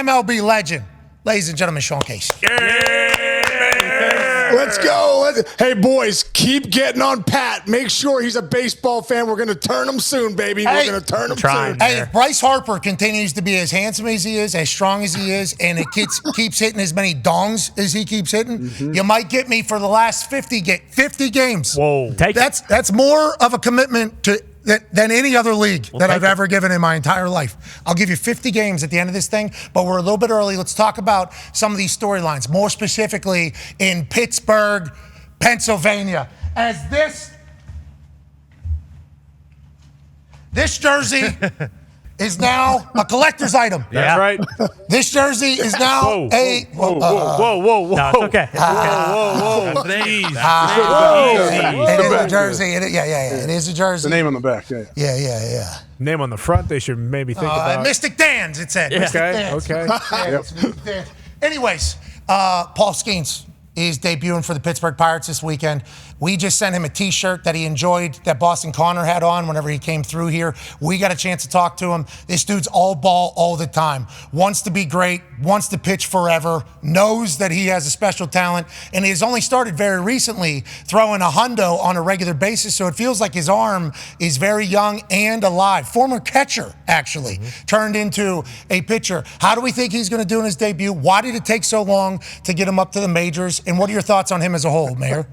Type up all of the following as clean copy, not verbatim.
MLB legend, ladies and gentlemen, Sean Casey. Let's go. Hey, boys, keep getting on Pat. Make sure he's a baseball fan. We're going to turn him soon, baby. We're going to turn him soon. Hey, if Bryce Harper continues to be as handsome as he is, as strong as he is, and it keeps hitting as many dongs as he keeps hitting, you might get me for the last 50 games. Whoa. That's more of a commitment than any other league that I've ever given in my entire life. I'll give you 50 games at the end of this thing, but we're a little bit early. Let's talk about some of these storylines, more specifically in Pittsburgh, Pennsylvania. As this jersey is now a collector's item. That's right. This jersey is now Whoa, No, it's okay. Whoa. It is a jersey. It is a jersey. The name on the back. Yeah. Name on the front, they should maybe think about. Mystic Dan's, it said. Mystic Dan's. Okay. Mystic Dan's. Anyways, Paul Skeens is debuting for the Pittsburgh Pirates this weekend. We just sent him a T-shirt that he enjoyed that Boston Connor had on whenever he came through here. We got a chance to talk to him. This dude's all ball all the time. Wants to be great, wants to pitch forever, knows that he has a special talent, and he has only started very recently throwing a hundo on a regular basis, so it feels like his arm is very young and alive. Former catcher, actually, turned into a pitcher. How do we think he's going to do in his debut? Why did it take so long to get him up to the majors? And what are your thoughts on him as a whole, Mayor?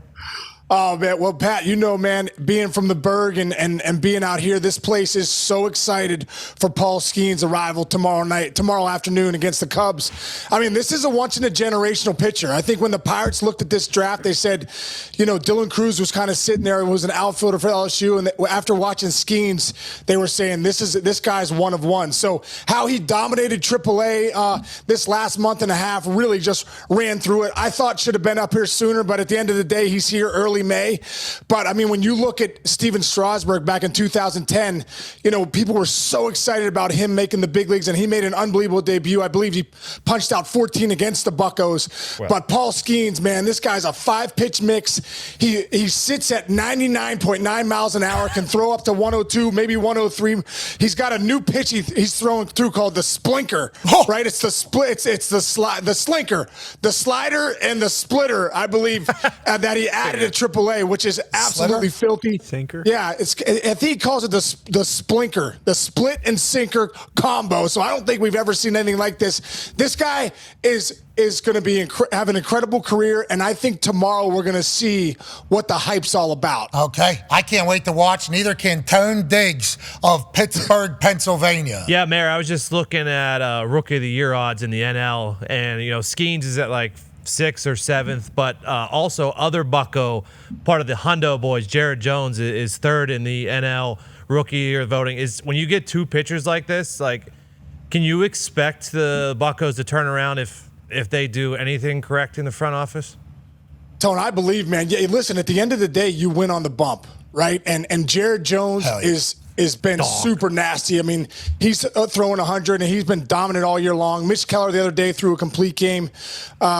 Oh, man. Well, Pat, man, being from the Berg and being out here, this place is so excited for Paul Skeens' arrival tomorrow afternoon against the Cubs. I mean, this is a once-in-a-generational pitcher. I think when the Pirates looked at this draft, they said, Dylan Cruz was kind of sitting there and was an outfielder for LSU. And after watching Skeens, they were saying, this guy's one of one. So how he dominated AAA this last month and a half really just ran through it. I thought should have been up here sooner, but at the end of the day, he's here early May. But I mean, when you look at Steven Strasburg back in 2010, people were so excited about him making the big leagues, and he made an unbelievable debut. I believe he punched out 14 against the Buccos. Well, but Paul Skeens, man, this guy's a 5-pitch mix. He sits at 99.9 miles an hour, can throw up to 102, maybe 103. He's got a new pitch he's throwing through called the splinker, right? It's the split. It's the slinker, the slider, and the splitter. I believe that he added to AAA, which is absolutely filthy. Sinker? Yeah, I think he calls it the splinker, the split and sinker combo. So I don't think we've ever seen anything like this. This guy is going to have an incredible career, and I think tomorrow we're going to see what the hype's all about. Okay, I can't wait to watch. Neither can Tone Diggs of Pittsburgh, Pennsylvania. Yeah, Mayor, I was just looking at Rookie of the Year odds in the NL, and Skeens is at like 6th or 7th, but also other Bucco, part of the Hundo boys, Jared Jones is 3rd in the NL Rookie Year voting. Is when you get two pitchers like this, can you expect the Buccos to turn around if they do anything correct in the front office? Tone, I believe, man. Yeah, listen, at the end of the day, you win on the bump, right? And Jared Jones has been super nasty. I mean, he's throwing 100, and he's been dominant all year long. Mitch Keller the other day threw a complete game,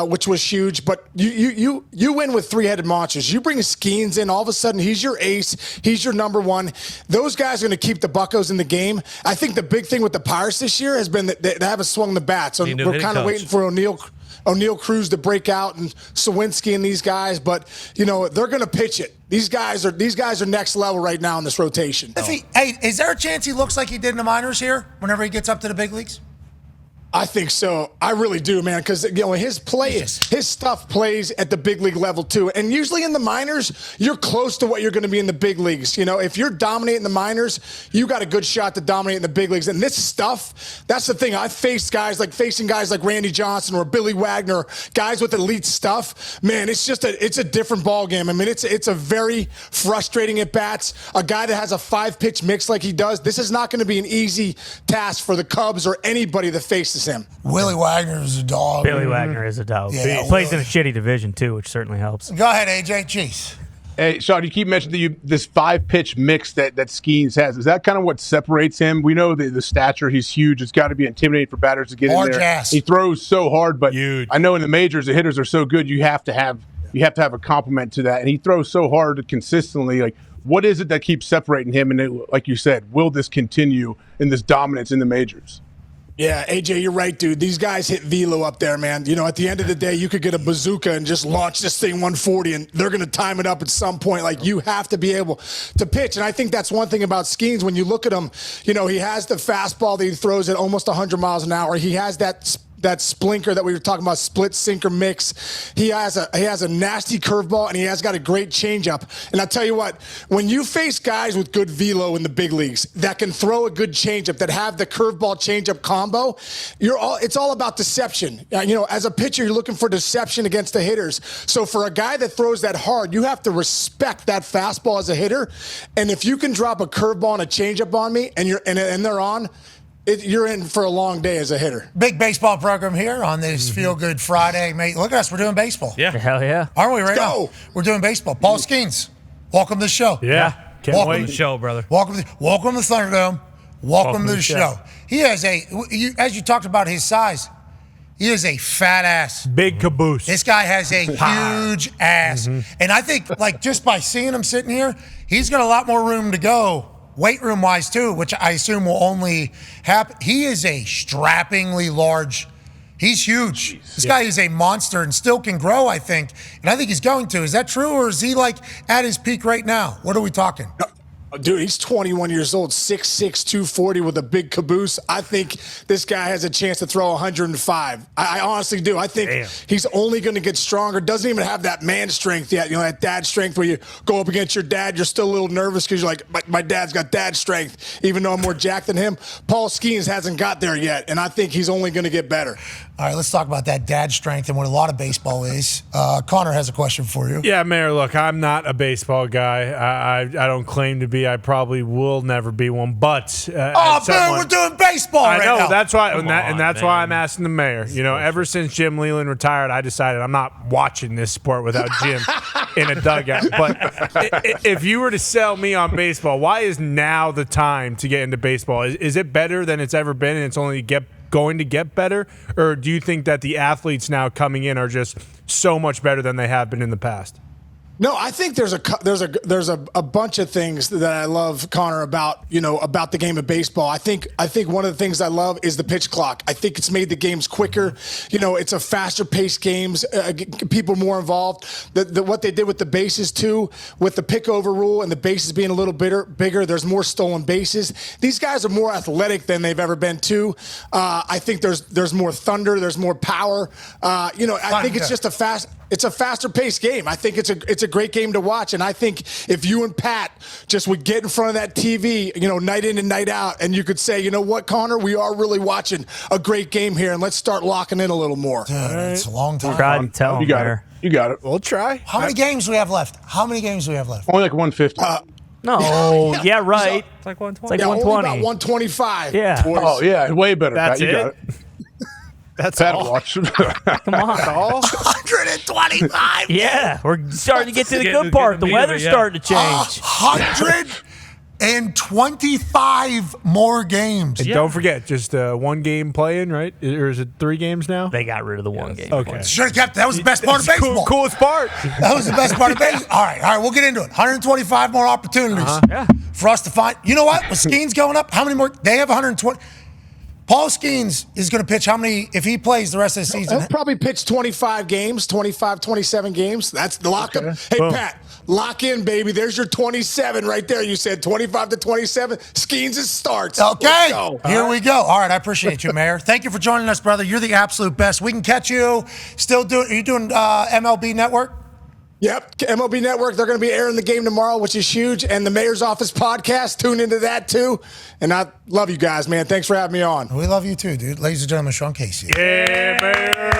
which was huge. But you win with three-headed monsters. You bring Skeens in, all of a sudden he's your ace. He's your number one. Those guys are going to keep the Buccos in the game. I think the big thing with the Pirates this year has been that they haven't swung the bat. So we're kind of waiting for O'Neal Cruz to break out and Sawinski and these guys, but they're going to pitch it. These guys are next level right now in this rotation. Is there a chance he looks like he did in the minors here whenever he gets up to the big leagues? I think so. I really do, man, because his play, his stuff plays at the big league level too. And usually in the minors, you're close to what you're going to be in the big leagues. If you're dominating the minors, you got a good shot to dominate in the big leagues. And this stuff, that's the thing. I've faced guys like Randy Johnson or Billy Wagner, guys with elite stuff. Man, it's a different ball game. I mean, it's a very frustrating at bats. A guy that has a 5-pitch mix like he does. This is not going to be an easy task for the Cubs or anybody that faces him. Willie Wagner is a dog. Billy Wagner is a dog. Yeah, he plays in a shitty division, too, which certainly helps. Go ahead, AJ. Jeez. Hey, Sean, you keep mentioning this 5-pitch mix that Skeens has. Is that kind of what separates him? We know the stature, he's huge. It's got to be intimidating for batters to get in there. Ass. He throws so hard, but huge. I know in the majors, the hitters are so good, you have to have a compliment to that. And he throws so hard consistently. What is it that keeps separating him? And like you said, will this continue in this dominance in the majors? Yeah, AJ, you're right, dude. These guys hit velo up there, man. You know, at the end of the day, you could get a bazooka and just launch this thing 140, and they're going to time it up at some point. Like, you have to be able to pitch. And I think that's one thing about Skeens. When you look at him, you know, he has the fastball that he throws at almost 100 miles an hour. He has that splinker that we were talking about, split sinker mix. He has a nasty curveball, and he has got a great changeup. And I'll tell you what, when you face guys with good velo in the big leagues that can throw a good changeup, that have the curveball changeup combo, it's all about deception. You know, as a pitcher, you're looking for deception against the hitters. So for a guy that throws that hard, you have to respect that fastball as a hitter. And if you can drop a curveball and a changeup on me, and they're on, you're in for a long day as a hitter. Big baseball program here on this Feel Good Friday, mate. Look at us. We're doing baseball. Yeah. Hell yeah. Aren't we right Go. now? We're doing baseball. Paul Skeens, welcome to the show. Yeah. Can't Welcome wait. To the show, brother. Welcome to Thunderdome. Welcome to the show. He has as you talked about his size, he is a fat ass. Big caboose. This guy has a huge ass. And I think, like, just by seeing him sitting here, he's got a lot more room to go, weight room wise too, which I assume will only happen. He is a strappingly large. He's huge. This guy is a monster and still can grow, I think. And I think he's going to. Is that true, or is he like at his peak right now? What are we talking? Dude, he's 21 years old, 6'6", 240 with a big caboose. I think this guy has a chance to throw 105. I honestly do. I think he's only going to get stronger. Doesn't even have that man strength yet. You know, that dad strength where you go up against your dad, you're still a little nervous because you're like, my dad's got dad strength, even though I'm more jacked than him. Paul Skeens hasn't got there yet, and I think he's only going to get better. All right, let's talk about that dad strength and what a lot of baseball is. Connor has a question for you. Yeah, Mayor, look, I'm not a baseball guy. I don't claim to be. I probably will never be one. But we're doing baseball I right know. now. That's why, that's why man. I'm asking the mayor. You know, ever since Jim Leland retired, I decided I'm not watching this sport without Jim in a dugout. But if you were to sell me on baseball, why is now the time to get into baseball? Is it better than it's ever been, and it's only going to get better? Or do you think that the athletes now coming in are just so much better than they have been in the past? No, I think there's a bunch of things that I love, Connor, about the game of baseball. I think one of the things I love is the pitch clock. I think it's made the games quicker. You know, it's a faster paced games. People more involved. What they did with the bases too, with the pick over rule and the bases being a little bigger. There's more stolen bases. These guys are more athletic than they've ever been too. I think there's more thunder. There's more power. I think it's just it's a faster paced game. I think it's a great game to watch. And I think if you and Pat just would get in front of that TV, you know, night in and night out, and you could say, you know what, Connor, we are really watching a great game here, and let's start locking in a little more. Dude, it's a long time. Try to tell You got it. You got it. We'll try. How many games do we have left? Only like 150. No. Yeah, right. It's like 120. It's like Yeah, only 120. about 125. Yeah. Oh yeah, way better. That's Pat. You got it? it. That's Pat all. watch. Come on. 125. Yeah, we're starting to get to the Getting- good part. The getting the meat of weather's it, yeah. starting to change. 125 more games. And don't forget, just one game playing, right? Or is it 3 games now? They got rid of the one game. Okay. Should have kept. That was the best part of That's baseball. Coolest part. That was the best part of baseball. All right, we'll get into it. 125 more opportunities Yeah. for us to find. You know what? With Skeens going up, how many more? They have 120. Paul Skeens is going to pitch how many if he plays the rest of the season? He'll probably pitch 25 games, 25, 27 games. That's the lockup. Hey, Boom. Pat, lock in, baby. There's your 27 right there. You said 25 to 27. Skeens' starts. Okay, Let's go. here we go. All right, I appreciate you, Mayor. Thank you for joining us, brother. You're the absolute best. We can catch you. Are you doing MLB Network? Yep, MLB Network. They're going to be airing the game tomorrow, which is huge. And the Mayor's Office podcast. Tune into that, too. And I love you guys, man. Thanks for having me on. We love you too, dude. Ladies and gentlemen, Sean Casey. Yeah, man.